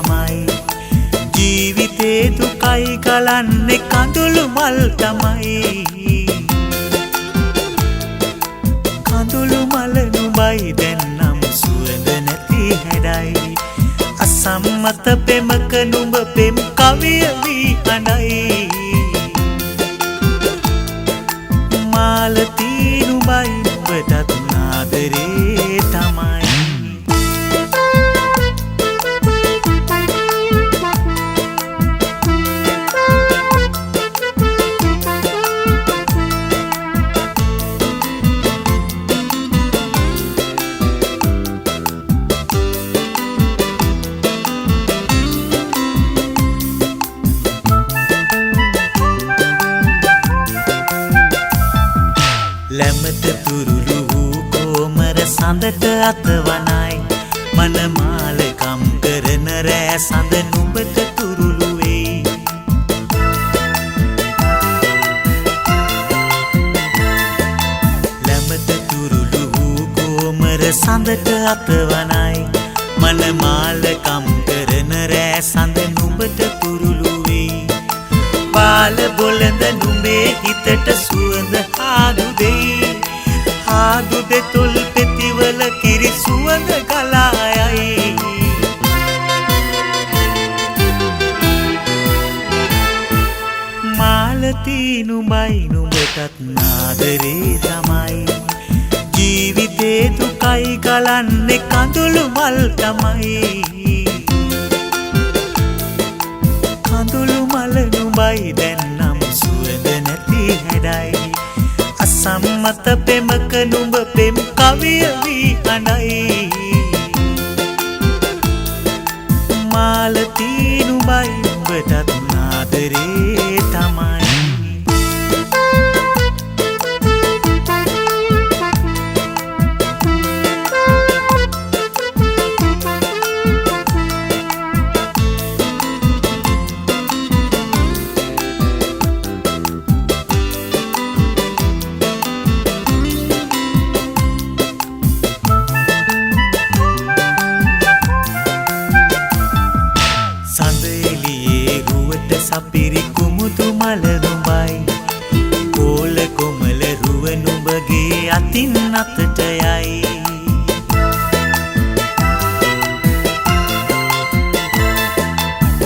තමයි ජීවිතේ දුකයි ගලන්නේ කඳුළු මල් තමයි කඳුළු මල නුඹයි දැන්නම් සුවඳ නැති හැඩයි අසම්මත පෙමක නුඹ පෙම් කවිය වී අඬයි මාලති නුඹයි නුඹටත් නාදරේ තමයි ලැමත තුරුළු වූ කෝමර සඳට අතවනයි මනමාලකම් කරන රෑ සඳ නුඹට තුරුළු වෙයි ලැමත තුරුළු වූ කෝමර සඳට අතවනයි මනමාලකම් කරන රෑ සඳ නුඹට තුරුළු වෙයි බාල බොළඳ නුඹේ හිතට සුවඳ ආදු දෙයි ආදු දෙතුල් පෙතිවල කිරි සුවඳ ගලායයි මාලති නුඹයි නුඹටත් නාදරේ තමයි ජීවිතේ දුකයි ගලන්නේ කඳුළු මල් තමයි කඳුළු මල නුඹයි දැන්නම් සුවඳ නැති හැඩයි අසම්මත පෙමක නුඹ පෙම් කවිය වී අඬයි මාලති නුඹයි නුඹටත් නාදරේ තමයි සපිරි කුමුතු මල නුඹයි කෝල කොමල රුව නුඹගේ අතින් අතට යයි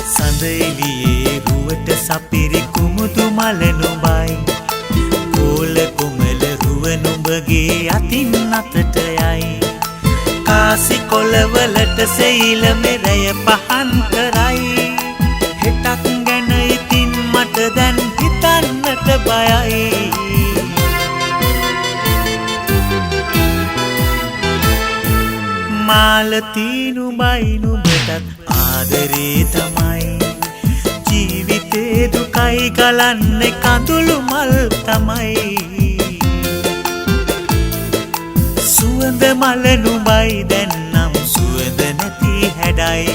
සඳ එළියේ රුවට සපිරි කුමුතු මල නුඹයි කෝල කොමල රුව නුඹගේ අතින් අතට යයි කාසි කොළවලට සෙයිල මෙරය පහන් කරයි හෙටක් ගැන ඉතින් මට දැන් හිතන්නට බයයි මාලති නුඹයි නුඹටත් ආදරේ තමයි ජීවිතේ දුකයි ගලන්නේ කඳුළු මල් තමයි සුවඳ මල නුඹයි දැන්නම් සුවඳ නැති හැඩයි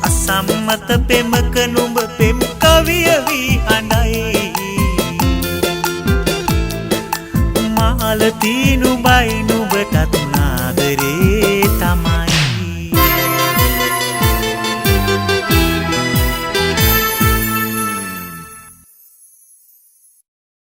අසම්මත පෙමක නුඹ පෙම් කවිය වී අඬයි මාලති